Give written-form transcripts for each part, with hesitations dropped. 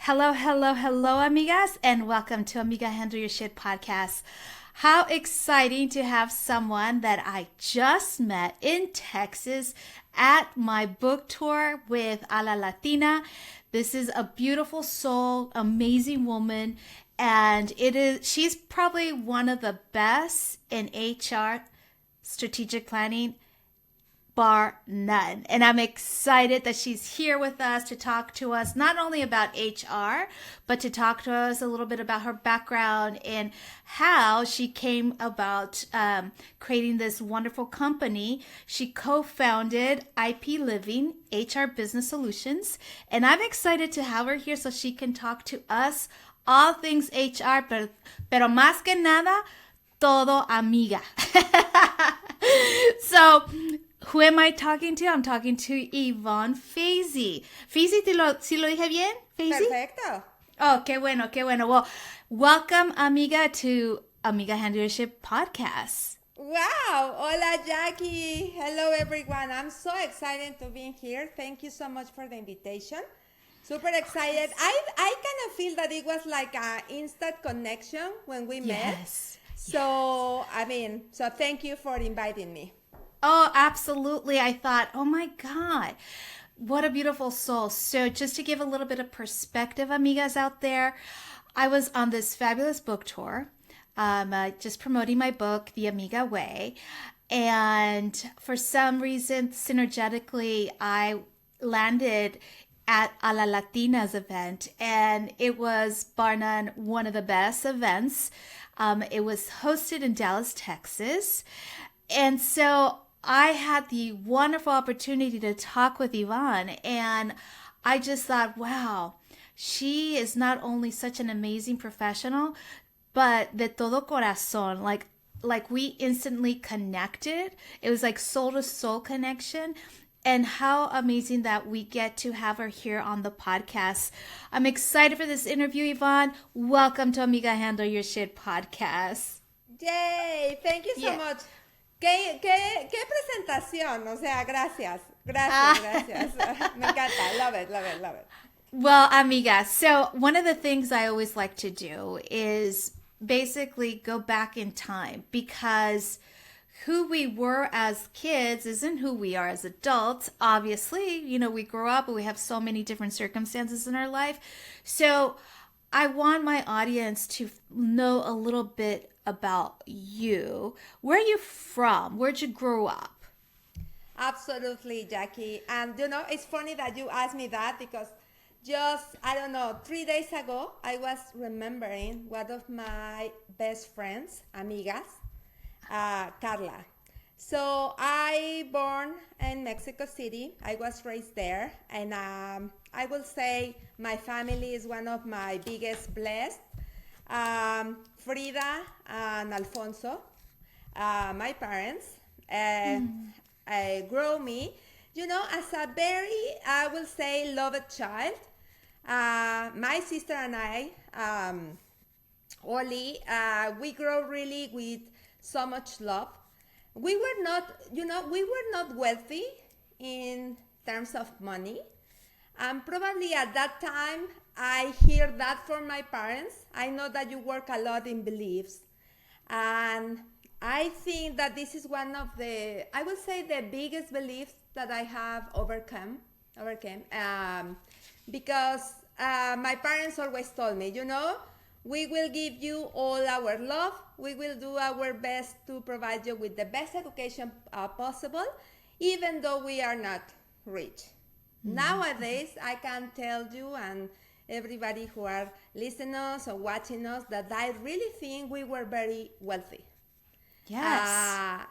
Hello, hello, hello, amigas, and welcome to Amiga Handle Your Shit podcast. How exciting to have someone that I just met in Texas at my book tour with A La Latina. This is a beautiful soul, amazing woman, and she's probably one of the best in HR strategic planning, bar none. And I'm excited that she's here with us to talk to us not only about HR, but to talk to us a little bit about her background and how she came about creating this wonderful company. She co-founded IP Living HR Business Solutions. And I'm excited to have her here so she can talk to us all things HR, pero más que nada, todo amiga. So, who am I talking to? I'm talking to Ivonne Feizy. Feizy, ¿sí lo dije bien? Feizy? Perfecto. Oh, qué bueno, qué bueno. Well, welcome, amiga, to Amiga Handlership Podcast. Wow. Hola, Jackie. Hello, everyone. I'm so excited to be here. Thank you so much for the invitation. Super excited. I kind of feel that it was like an instant connection when we met. Yes. So, so thank you for inviting me. Oh, absolutely. I thought, oh my God, what a beautiful soul. So just to give a little bit of perspective, amigas out there, I was on this fabulous book tour, just promoting my book, The Amiga Way. And for some reason, synergetically, I landed at A La Latina's event, and it was bar none one of the best events. It was hosted in Dallas, Texas. And so I had the wonderful opportunity to talk with Ivonne, and I just thought, wow, she is not only such an amazing professional, but de todo corazón, like we instantly connected. It was like soul to soul connection. And how amazing that we get to have her here on the podcast. I'm excited for this interview, Ivonne. Welcome to Amiga Handle Your Shit podcast. Yay! Thank you so much. ¿Qué presentación? O sea, gracias. Gracias. Me encanta. Love it. Well, amiga, so one of the things I always like to do is basically go back in time, because who we were as kids isn't who we are as adults. Obviously, we grow up and we have so many different circumstances in our life. So I want my audience to know a little bit about you. Where are you from? Where'd you grow up? Absolutely, Jackie. And it's funny that you asked me that, because just, 3 days ago, I was remembering one of my best friends, amigas, Carla. So I born in Mexico City. I was raised there, and I will say my family is one of my biggest blessed. Frida and Alfonso, my parents, grew me, as a very, I will say, loved child. My sister and I, Oli, we grew really with so much love. We were not wealthy in terms of money. Probably at that time, I hear that from my parents. I know that you work a lot in beliefs. And I think that this is one of the, I would say, the biggest beliefs that I have overcome. Because my parents always told me, we will give you all our love. We will do our best to provide you with the best education possible, even though we are not rich. Mm-hmm. Nowadays, I can tell you and everybody who are listening us or watching us that I really think we were very wealthy. Yes.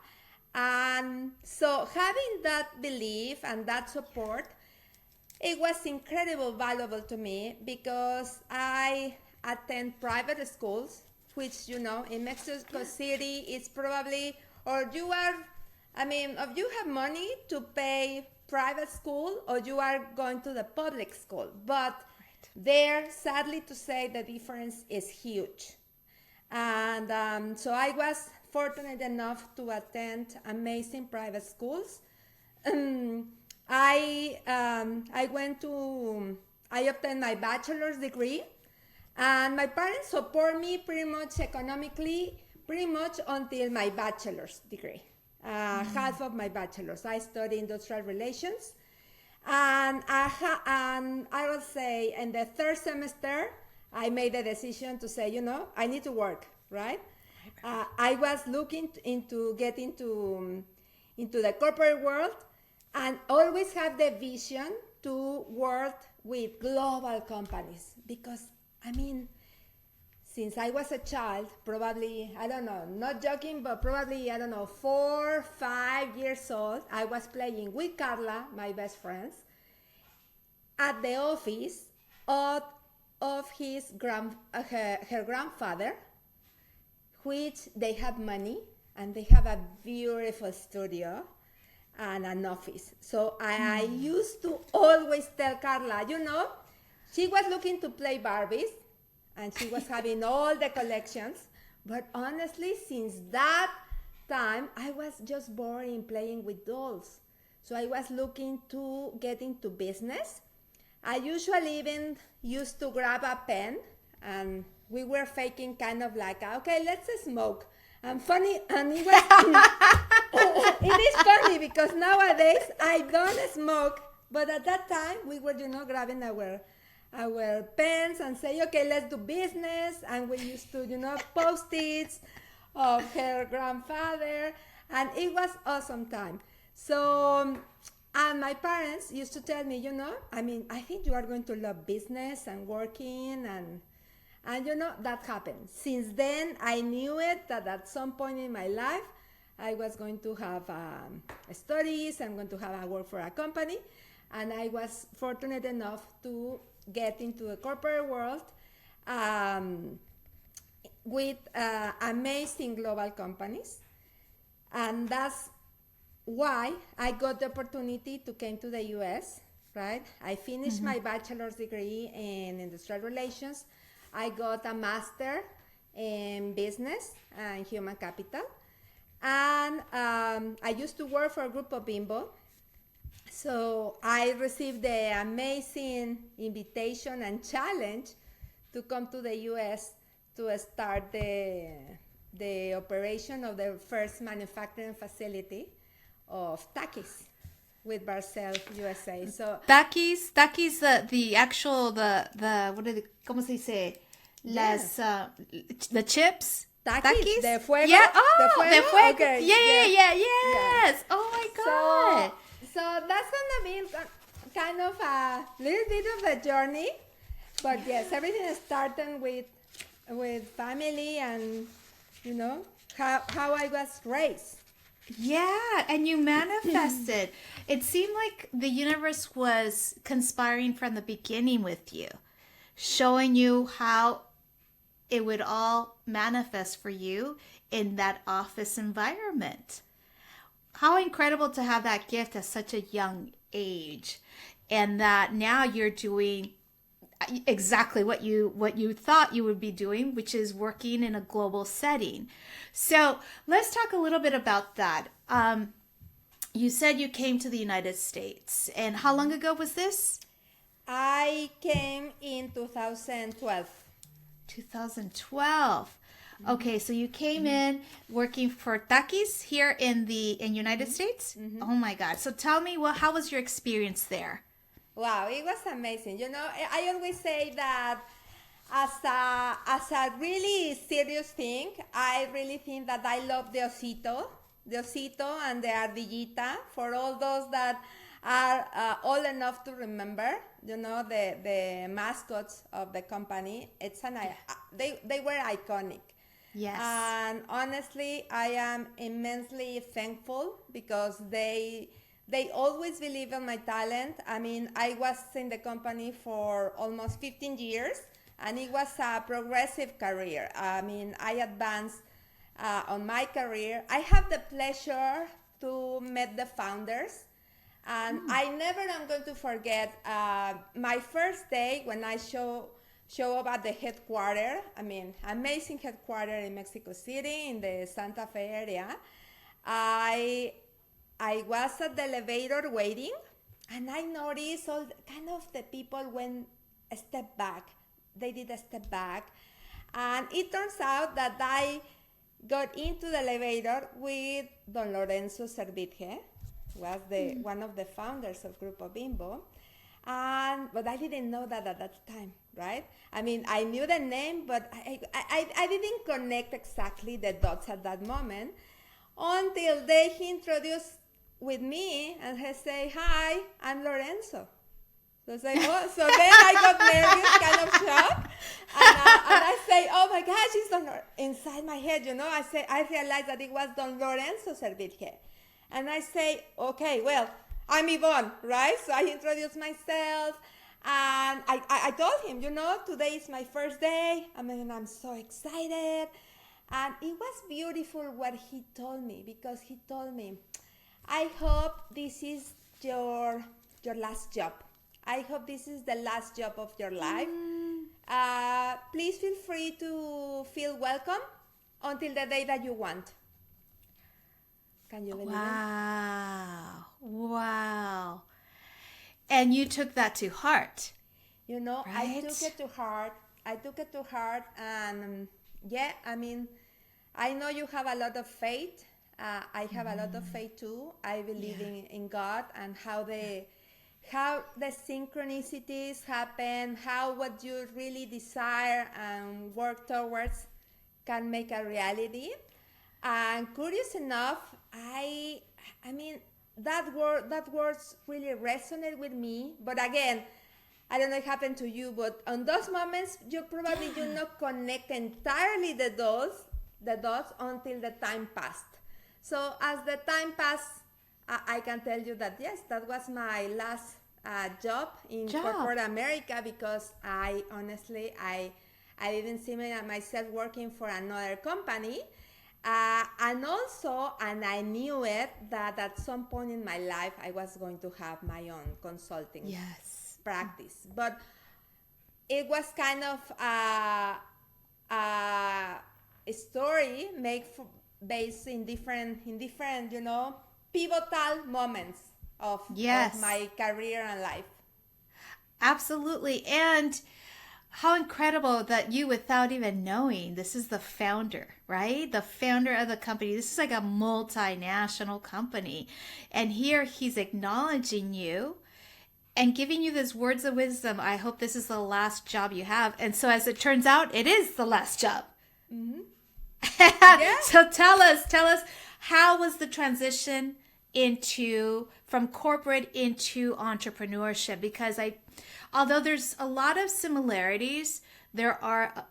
And so having that belief and that support, it was incredibly valuable to me, because I attend private schools, which, in Mexico City, it's probably, or you have money to pay private school, or you are going to the public school. But there, sadly to say, the difference is huge. And so I was fortunate enough to attend amazing private schools. I went to I obtained my bachelor's degree, and my parents support me pretty much economically, pretty much until my bachelor's degree. Half of my bachelor's. I study industrial relations. And I will say in the third semester, I made the decision to say, I need to work, right? I was looking into getting into the corporate world and always have the vision to work with global companies because, since I was a child, probably, I don't know, not joking, but probably, 4, 5 years old, I was playing with Carla, my best friend, at the office of his her grandfather, which they have money and they have a beautiful studio and an office. So I used to always tell Carla, she was looking to play Barbies and she was having all the collections. But honestly, since that time, I was just bored in playing with dolls. So I was looking to get into business. I usually even used to grab a pen and we were faking kind of like, okay, let's smoke. And funny, and it was, it is funny because nowadays I don't smoke, but at that time we were, grabbing our pens and say, okay, let's do business. And we used to, post-its of her grandfather, and it was awesome time. So, and my parents used to tell me, I think you are going to love business and working, and that happened. Since then, I knew it that at some point in my life, I was going to have studies, I'm going to have a work for a company, and I was fortunate enough to get into the corporate world with amazing global companies. And that's why I got the opportunity to come to the US, right? I finished my bachelor's degree in industrial relations. I got a master in business and human capital. And I used to work for Grupo Bimbo. So I received the amazing invitation and challenge to come to the US to start the operation of the first manufacturing facility of Takis with Barcel USA. So Takis, the actual what are the, ¿cómo se dice? Las the chips. Takis, the fuego. Yeah. Oh, the fuego. Okay. Yeah. Yes. Oh my God. So that's gonna be kind of a little bit of a journey, but yes, everything is starting with family and how I was raised. Yeah, and you manifested. It seemed like the universe was conspiring from the beginning with you, showing you how it would all manifest for you in that office environment. How incredible to have that gift at such a young age, and that now you're doing exactly what you thought you would be doing, which is working in a global setting. So let's talk a little bit about that. You said you came to the United States, and how long ago was this? I came in 2012. 2012. Okay, so you came in working for Takis here in United States. Oh my God! So tell me, how was your experience there? Wow, it was amazing. I always say that as a really serious thing, I really think that I love the osito and the ardillita. For all those that are old enough to remember, the mascots of the company. They were iconic. Yes. And honestly, I am immensely thankful because they always believe in my talent. I was in the company for almost 15 years, and it was a progressive career. I advanced on my career. I have the pleasure to meet the founders, and I never am going to forget my first day when I show up at the headquarters. Amazing headquarters in Mexico City in the Santa Fe area. I was at the elevator waiting, and I noticed all kind of the people a step back. They did a step back. And it turns out that I got into the elevator with Don Lorenzo Servitje, was one of the founders of Grupo Bimbo. But I didn't know that at that time, right? I mean, I knew the name, but I didn't connect exactly the dots at that moment until he introduced with me and he say, "Hi, I'm Lorenzo." So I say, "Oh," so then I got nervous, kind of shocked, and I say, "Oh my gosh, it's inside my head, I realized that it was Don Lorenzo Servitje, and I say, "Okay, well, I'm Ivonne," right? So I introduced myself, and I told him, today is my first day. I mean, I'm so excited. And it was beautiful what he told me, because he told me, "I hope this is your last job. I hope this is the last job of your life. Please feel free to feel welcome until the day that you want." Can you believe it? Wow. And you took that to heart. Right? Right? I took it to heart. And yeah, I mean, I know you have a lot of faith. I have a lot of faith too. I believe in God, and how the synchronicities happen, how what you really desire and work towards can make a reality. And curious enough, I mean, that words really resonate with me. But again, I don't know if it happened to you, but on those moments, you probably do not connect entirely the dots until the time passed. So as the time passed, I can tell you that yes, that was my last job in corporate America, because I honestly didn't see myself working for another company. And I knew it, that at some point in my life I was going to have my own consulting practice. But it was kind of a story based in different pivotal moments of my career and life. Absolutely. And how incredible that you, without even knowing, this is the founder, right? The founder of the company. This is like a multinational company. And here he's acknowledging you and giving you these words of wisdom. I hope this is the last job you have. And so as it turns out, it is the last job. Mm-hmm. So tell us, how was the transition from corporate into entrepreneurship? Because although there's a lot of similarities, there are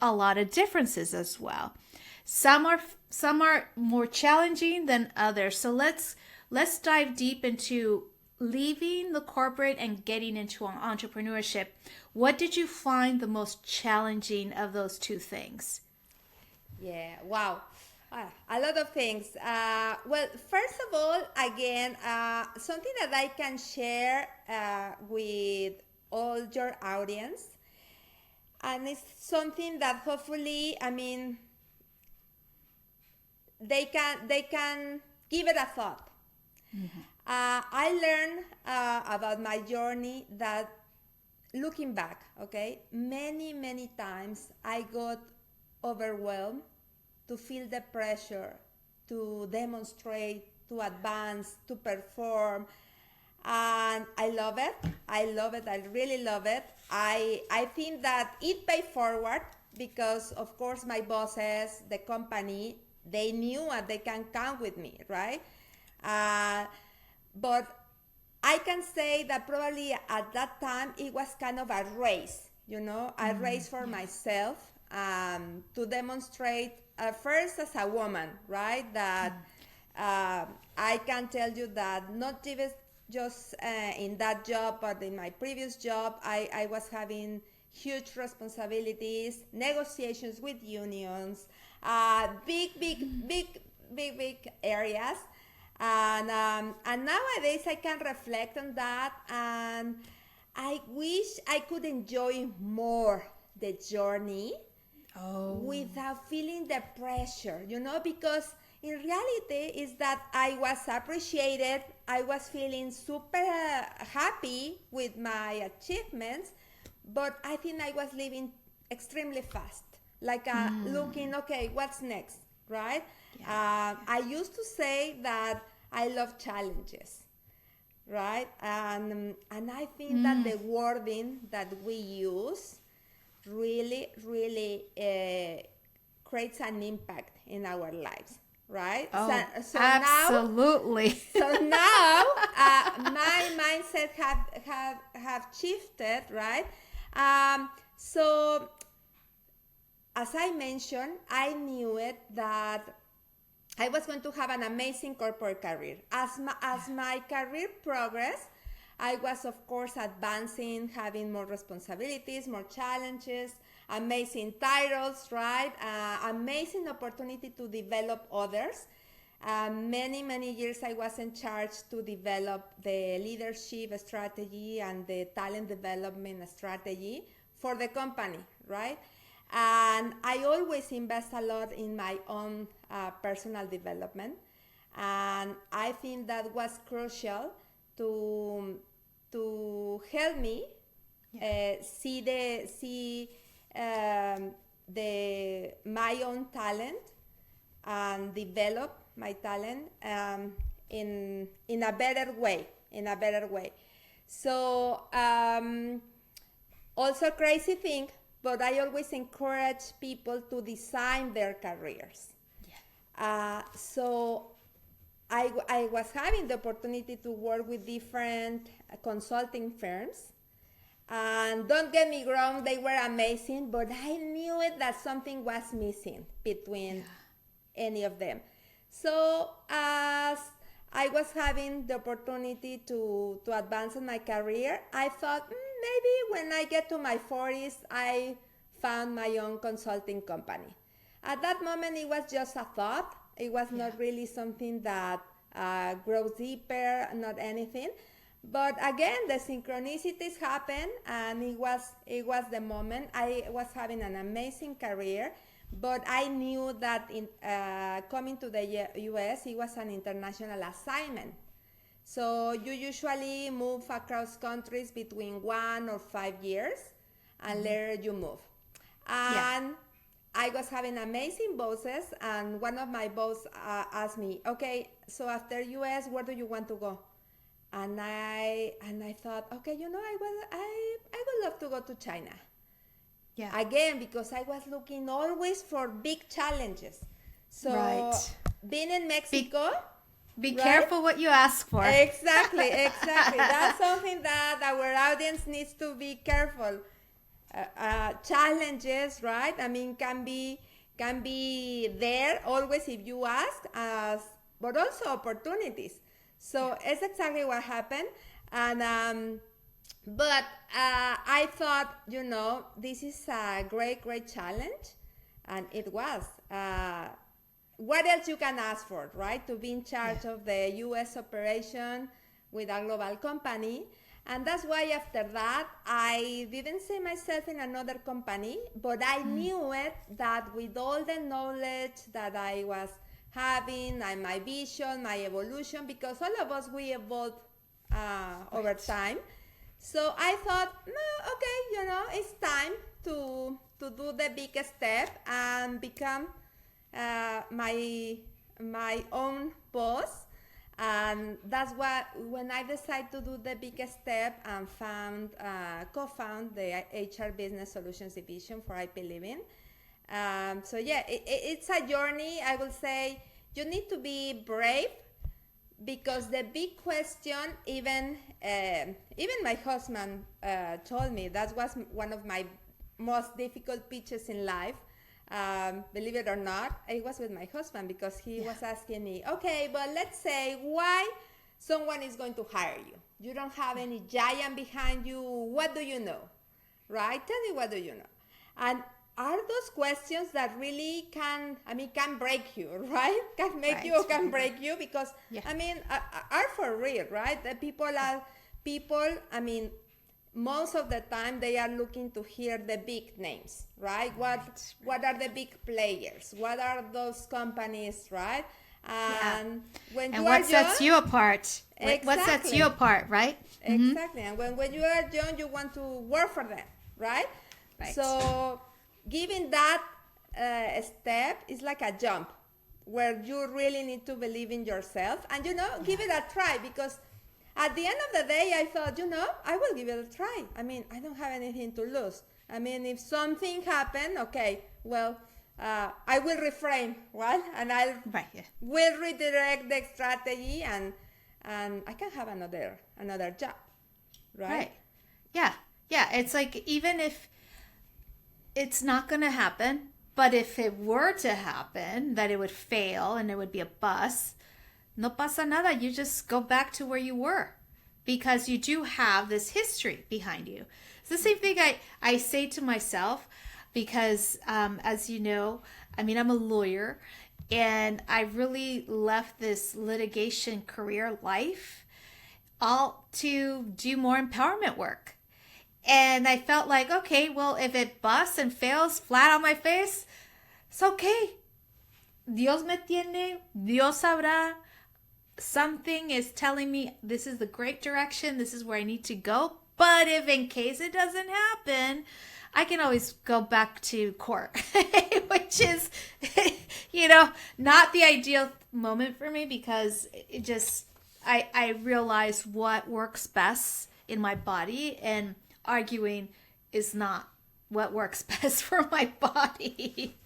a lot of differences as well. Some are more challenging than others. So let's dive deep into leaving the corporate and getting into entrepreneurship. What did you find the most challenging of those two things? Yeah, wow. A lot of things. Well, first of all, again, something that I can share with all your audience, and it's something that hopefully, I mean, they can give it a thought. Mm-hmm. I learned about my journey that, looking back, many times I got overwhelmed, to feel the pressure, to demonstrate, to advance, to perform. And I love it. I really love it. I think that it paid forward, because of course my bosses, the company, they knew and they can count with me, right? But I can say that probably at that time it was kind of a race, a race for myself, to demonstrate first as a woman, right? That I can tell you that not even just in that job, but in my previous job, I was having huge responsibilities, negotiations with unions, big areas. And nowadays I can reflect on that, and I wish I could enjoy more the journey without feeling the pressure, because in reality is that I was appreciated. I was feeling super happy with my achievements, but I think I was living extremely fast, like looking, okay, what's next, right? I used to say that I love challenges, right? And I think that the wording that we use really creates an impact in our lives, right? Oh, So absolutely. now my mindset have shifted, right? So as I mentioned, I knew it that I was going to have an amazing corporate career. As my career progressed, I was, of course, advancing, having more responsibilities, more challenges, amazing titles, right? Amazing opportunity to develop others. Many years I was in charge to develop the leadership strategy and the talent development strategy for the company, right? And I always invest a lot in my own personal development, and I think that was crucial to help me see the my own talent and develop my talent in a better way. So also crazy thing, but I always encourage people to design their careers. So I was having the opportunity to work with different consulting firms. And don't get me wrong, they were amazing, but I knew it that something was missing between any of them. So as I was having the opportunity to advance in my career, I thought maybe when I get to my 40s, I found my own consulting company. At that moment, it was just a thought. It was not really something that grows deeper, not anything. But again, the synchronicities happened, and it was the moment. I was having an amazing career, but I knew that in coming to the U.S., it was an international assignment. So you usually move across countries between 1 or 5 years, and later you move. And I was having amazing bosses, and one of my bosses asked me, okay, so after US, where do you want to go? And I thought, okay, I would love to go to China. Again, because I was looking always for big challenges. So being in Mexico, be careful what you ask for. Exactly. That's something that our audience needs to be careful. Challenges, right? I mean, can be there always if you ask, but also opportunities. So it's exactly what happened, and but I thought, this is a great challenge, and it was. What else you can ask for, right? To be in charge of the U.S. operation with a global company. And that's why after that, I didn't see myself in another company, but I knew it that with all the knowledge that I was having and my vision, my evolution, because all of us, we evolve over time. So I thought, no, okay, it's time to do the big step and become my own boss. And that's what, when I decided to do the biggest step and co-found the HR Business Solutions Division for IP Living. So yeah, it's a journey. I will say you need to be brave, because the big question, even my husband told me, that was one of my most difficult pitches in life. Believe it or not, it was with my husband, because he was asking me, okay, but let's say why someone is going to hire you. You don't have any giant behind you. What do you know? Right? Tell me, what do you know? And are those questions that really can break you, right? Can make you or can break you, because, are for real, right? The people, most of the time they are looking to hear the big names, right? What are the big players? What are those companies, right? And what sets you apart? What sets you apart, right? Exactly. And when you are young, you want to work for them, right? Right. So giving that step is like a jump where you really need to believe in yourself and, give it a try, because at the end of the day, I thought, I will give it a try. I mean, I don't have anything to lose. I mean, if something happened, okay, well, I will reframe, right? And I Right. Yeah. will redirect the strategy, and I can have another job, right? Right. Yeah. Yeah. It's like, even if it's not going to happen, but if it were to happen, that it would fail and it would be a bust, no pasa nada. You just go back to where you were, because you do have this history behind you. It's the same thing I say to myself, because as you know, I mean, I'm a lawyer, and I really left this litigation career life all to do more empowerment work. And I felt like, okay, well, if it busts and fails flat on my face, it's okay. Dios me tiene, Dios sabrá. Something is telling me this is the great direction, this is where I need to go. But if in case it doesn't happen, I can always go back to court, which is, not the ideal moment for me, because it just, I realize what works best in my body, and arguing is not what works best for my body.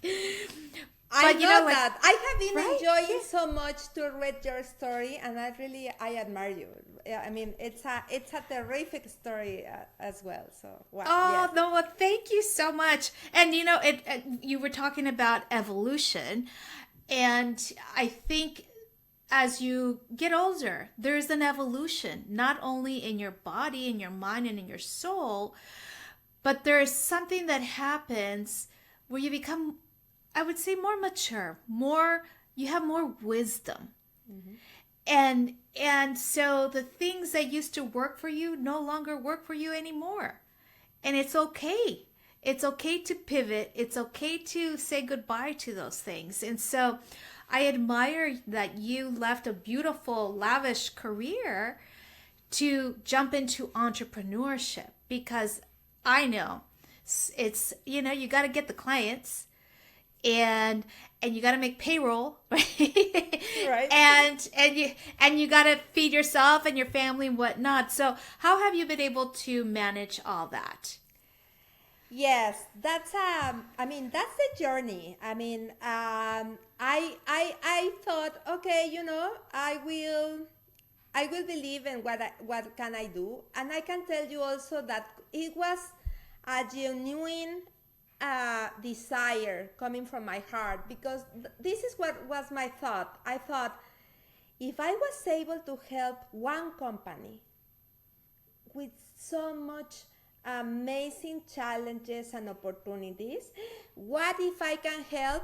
I But, know that. I have been right? enjoying so much to read your story, and I admire you. Yeah, I mean, it's a terrific story as well. So wow. Oh, Yes. no, well, thank you so much. And you were talking about evolution, and I think as you get older, there's an evolution, not only in your body, in your mind, and in your soul, but there's something that happens where you become, I would say, more mature, you have more wisdom. And so the things that used to work for you no longer work for you anymore. And it's okay. It's okay to pivot. It's okay to say goodbye to those things. And so I admire that you left a beautiful, lavish career to jump into entrepreneurship, because I know it's, you got to get the clients, and you got to make payroll, right? Right. and you got to feed yourself and your family and whatnot. So how have you been able to manage all that? Yes, that's that's the journey. I mean, I thought, okay, I will believe in what can I do, and I can tell you also that it was a genuine desire coming from my heart, because this is what was my thought. I thought, if I was able to help one company with so much amazing challenges and opportunities, what if I can help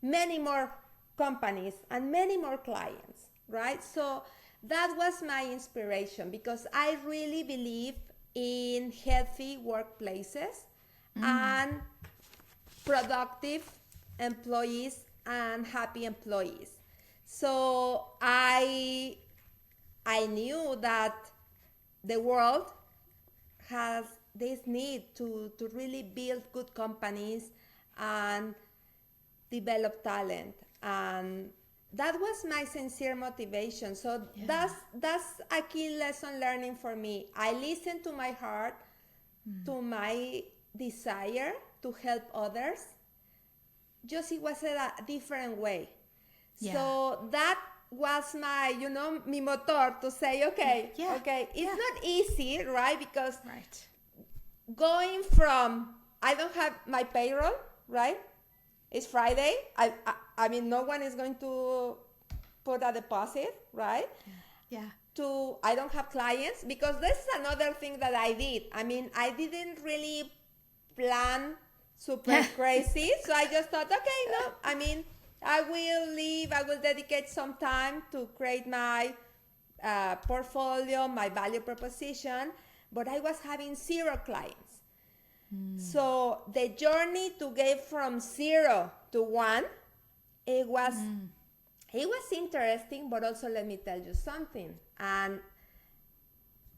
many more companies and many more clients, right? So that was my inspiration, because I really believe in healthy workplaces and productive employees and happy employees. So I knew that the world has this need to really build good companies and develop talent, and that was my sincere motivation. So that's a key lesson learning for me. I listened to my heart, to my desire to help others, just it was a different way. So that was my, mi motor to say, okay, it's not easy, right? Because going from, I don't have my payroll, right? It's Friday. I mean, no one is going to put a deposit, right? To, I don't have clients, because this is another thing that I did. I mean, I didn't really plan super crazy. So I just thought, okay, no, I mean, I will dedicate some time to create my portfolio, my value proposition, but I was having 0 clients. So the journey to get from 0 to 1, it was interesting, but also let me tell you something. And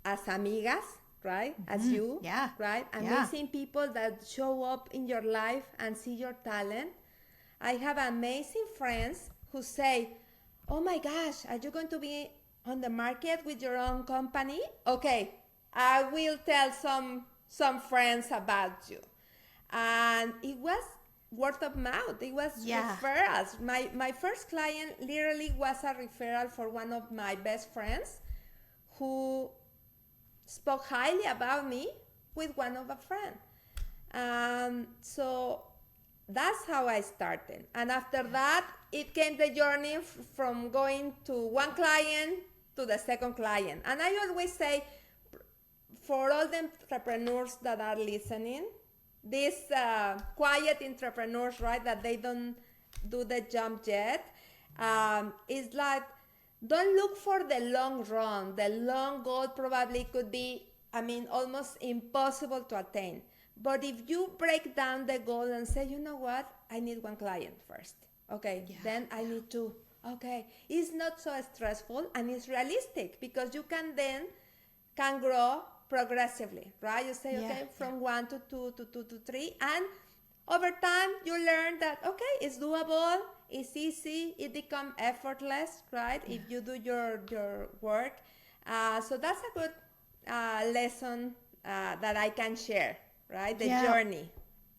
as amigas, right? As you, Yeah. right? Yeah. Amazing people that show up in your life and see your talent. I have amazing friends who say, "Oh my gosh, are you going to be on the market with your own company?" Okay, I will tell some friends about you. And it was word of mouth. It was Yeah. referrals. My first client literally was a referral for one of my best friends who spoke highly about me with one of a friend. So that's how I started. And after that, it came the journey from going to one client to the second client. And I always say, for all the entrepreneurs that are listening, these quiet entrepreneurs, right, that they don't do the jump yet, is like, don't look for the long run. The long goal probably could be, almost impossible to attain. But if you break down the goal and say, you know what, I need one client first. Okay, then I need two. Okay, it's not so stressful and it's realistic because you can grow progressively, right? You say, okay, from 1 to 2 to 2 to 3, and over time you learn that, okay, it's doable, it's easy, it becomes effortless, right? If you do your work. So that's a good lesson that I can share, right? The journey.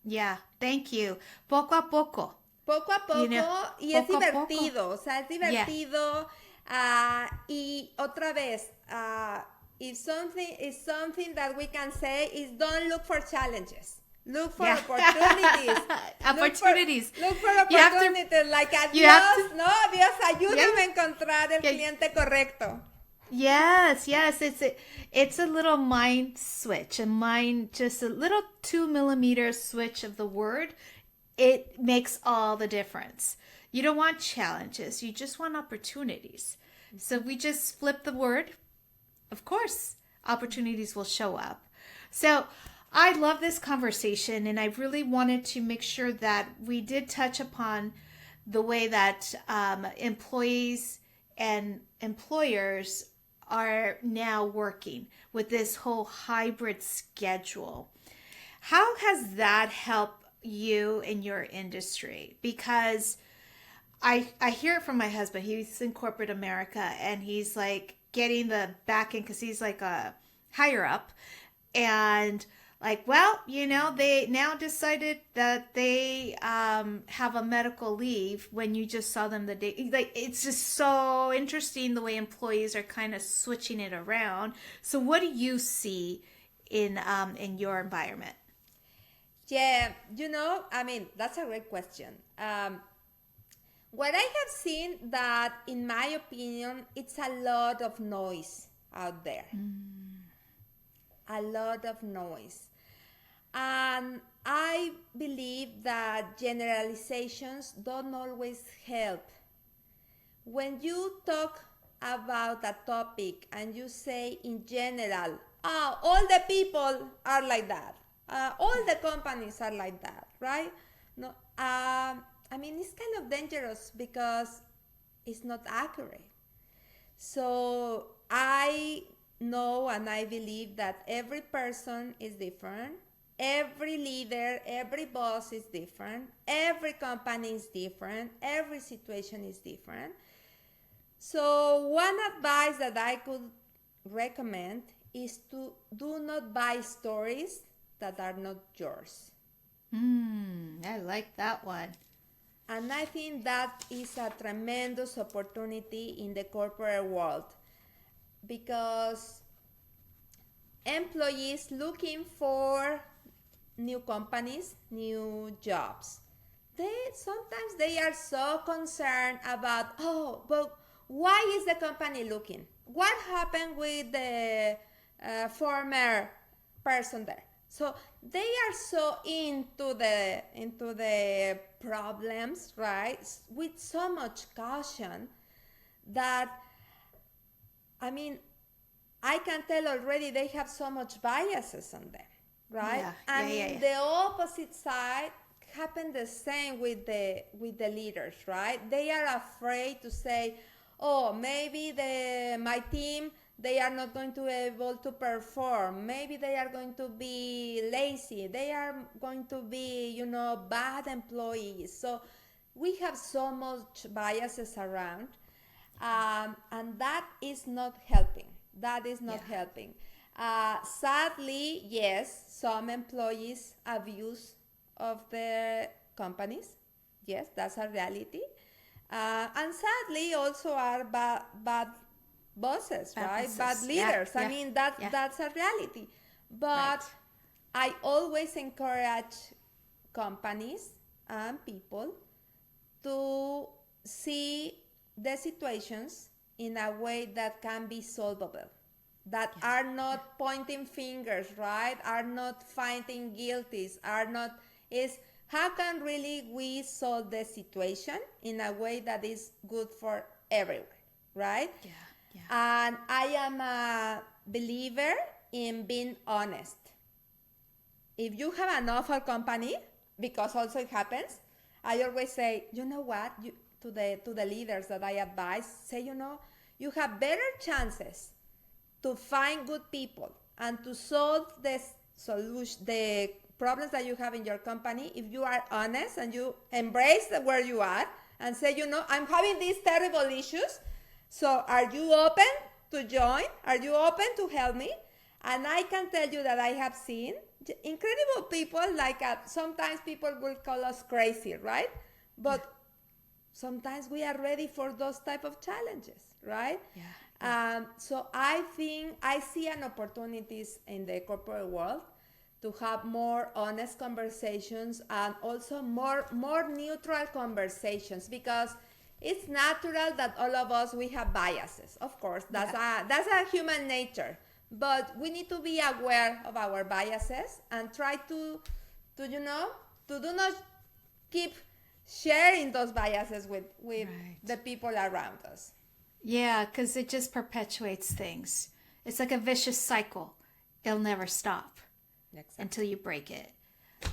Yeah, thank you. Poco a poco. Poco a poco, You know, y poco es a poco. divertido, o sea, es divertido. Y otra vez, if something is something that we can say is, don't look for challenges. Look for opportunities. Opportunities. Look for opportunities. Like a Dios, ¿no? Dios, ayúdame a encontrar el cliente correcto. Yes, it's a little mind switch, just a little 2 millimeter switch of the word. It makes all the difference. You don't want challenges, you just want opportunities. So we just flip the word, of course, opportunities will show up. So I love this conversation, and I really wanted to make sure that we did touch upon the way that employees and employers are now working with this whole hybrid schedule. How has that helped you in your industry? Because I hear it from my husband. He's in corporate America, and he's like getting the back end because he's like a higher up, and like, well, they now decided that they have a medical leave when you just saw them the day. Like, it's just so interesting the way employees are kind of switching it around. So what do you see in your environment? Yeah, that's a great question. What I have seen that, in my opinion, it's a lot of noise out there. A lot of noise. And I believe that generalizations don't always help. When you talk about a topic and you say in general, all the people are like that. All the companies are like that, right? No, it's kind of dangerous because it's not accurate. So I know and I believe that every person is different. Every leader, every boss is different. Every company is different. Every situation is different. So one advice that I could recommend is to do not buy stories that are not yours. I like that one. And I think that is a tremendous opportunity in the corporate world, because employees looking for new companies, new jobs, sometimes they are so concerned about, but why is the company looking? What happened with the former person there? So they are so into the problems, right, with so much caution that, I can tell already they have so much biases on them, right? And the opposite side happened the same with the leaders, right? They are afraid to say, maybe my team they are not going to be able to perform. Maybe they are going to be lazy. They are going to be, bad employees. So we have so much biases around, and that is not helping. That is not helping. Sadly, yes, some employees abuse of the companies. Yes, that's a reality. And sadly, also are bad bosses, right? Bosses. Bad leaders. Yeah. I mean, that's a reality. But Right. I always encourage companies and people to see the situations in a way that can be solvable, that are not pointing fingers, right? Are not finding guilties, are not, is how can really we solve the situation in a way that is good for everyone, right? Yeah. And I am a believer in being honest. If you have an awful company, because also it happens, I always say, you know what, to the leaders that I advise, say, you have better chances to find good people and to solve the problems that you have in your company if you are honest and you embrace where you are and say, I'm having these terrible issues. So are you open to join? Are you open to help me? And I can tell you that I have seen incredible people, like sometimes people will call us crazy, right? But sometimes we are ready for those type of challenges, right? So I think I see an opportunities in the corporate world to have more honest conversations and also more neutral conversations, because it's natural that all of us, we have biases. Of course, that's a human nature. But we need to be aware of our biases and try to do not keep sharing those biases with the people around us. Yeah, because it just perpetuates things. It's like a vicious cycle. It'll never stop until you break it.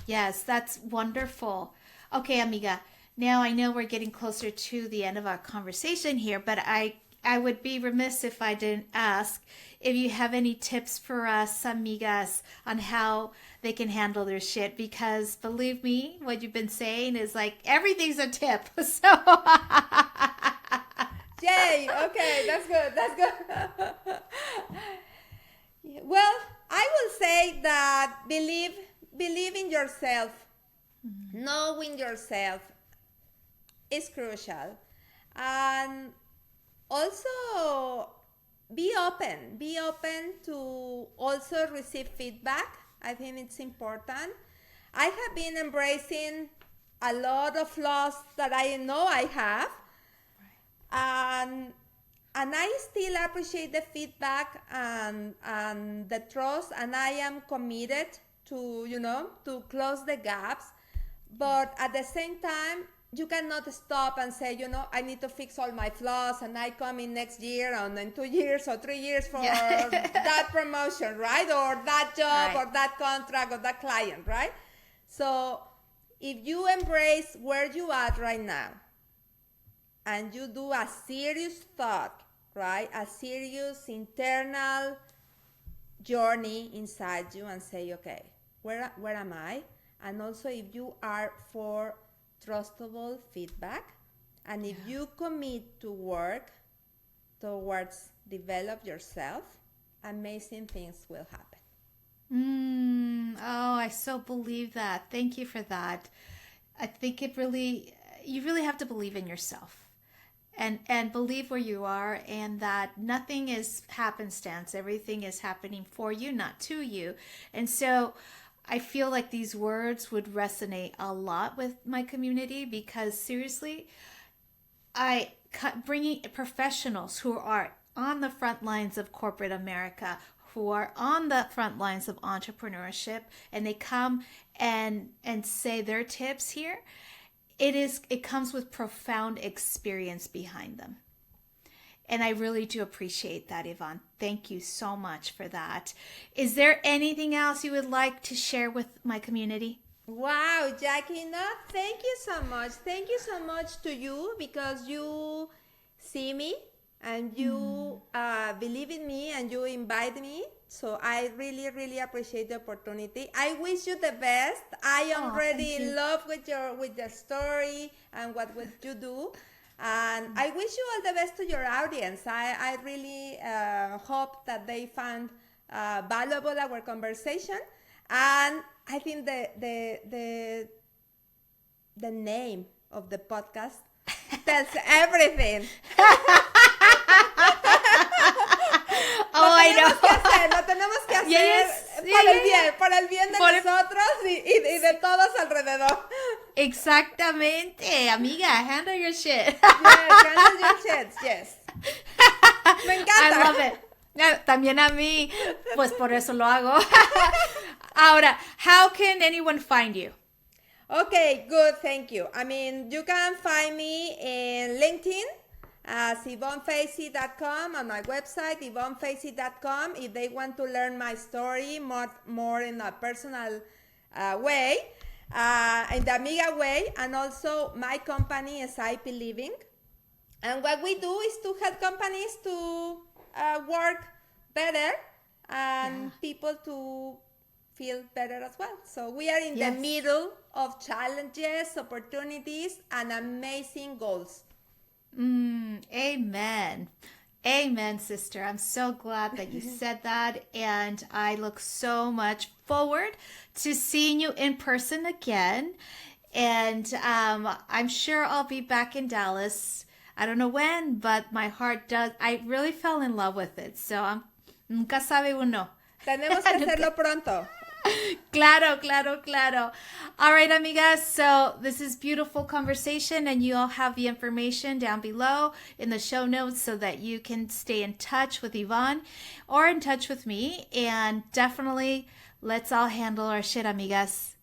Yes, that's wonderful. Okay, amiga. Now I know we're getting closer to the end of our conversation here, but I would be remiss if I didn't ask if you have any tips for us, amigas, on how they can handle their shit. Because believe me, what you've been saying is like everything's a tip. So, yay! Okay, that's good. That's good. Well, I will say that believe in yourself. Knowing yourself is crucial, and also be open to also receive feedback. I think it's important. I have been embracing a lot of flaws that I know I have, and I still appreciate the feedback and the trust, and I am committed to to close the gaps. But at the same time, you cannot stop and say, I need to fix all my flaws and I come in next year and in 2 years or 3 years for that promotion, right? Or that job or that contract or that client, right? So if you embrace where you are right now and you do a serious thought, right? A serious internal journey inside you and say, okay, where am I? And also if you are for trustable feedback, and if you commit to work towards develop yourself, amazing things will happen. Oh, I so believe that. Thank you for that. I think you really have to believe in yourself and believe where you are, and that nothing is happenstance. Everything is happening for you, not to you. And so I feel like these words would resonate a lot with my community, because seriously, bringing professionals who are on the front lines of corporate America, who are on the front lines of entrepreneurship, and they come and say their tips here, it comes with profound experience behind them. And I really do appreciate that, Ivonne. Thank you so much for that. Is there anything else you would like to share with my community? Wow, Jackie, no, thank you so much. Thank you so much to you, because you see me and you believe in me and you invite me. So I really, really appreciate the opportunity. I wish you the best. I am really in love with your story and what you do. And I wish you all the best to your audience. I really hope that they found valuable our conversation. And I think the name of the podcast tells everything. I know. Lo tenemos que hacer Yes, por el bien de nosotros y de todos alrededor. Exactamente, amiga, handle your shit. Yes, handle your shit, yes. Me encanta. I love it. También a mí, pues por eso lo hago. Ahora, how can anyone find you? Okay, good, thank you. I mean, you can find me in LinkedIn as IvonneFeizy.com, on my website, IvonneFeizy.com, if they want to learn my story more in a personal way, in the Amiga way, and also my company is IP Living. And what we do is to help companies to work better and people to feel better as well. So we are in the middle of challenges, opportunities, and amazing goals. Amen. Amen, sister. I'm so glad that you said that. And I look so much forward to seeing you in person again. And I'm sure I'll be back in Dallas. I don't know when, but my heart does. I really fell in love with it. So nunca sabe uno. Tenemos que hacerlo pronto. Claro, claro, claro. All right, amigas. So this is beautiful conversation, and you all have the information down below in the show notes so that you can stay in touch with Ivonne or in touch with me. And definitely, let's all handle our shit, amigas.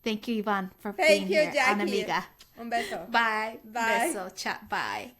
Thank you, Ivonne, for being here on Amiga. Un beso. Bye. Bye. Beso. Bye.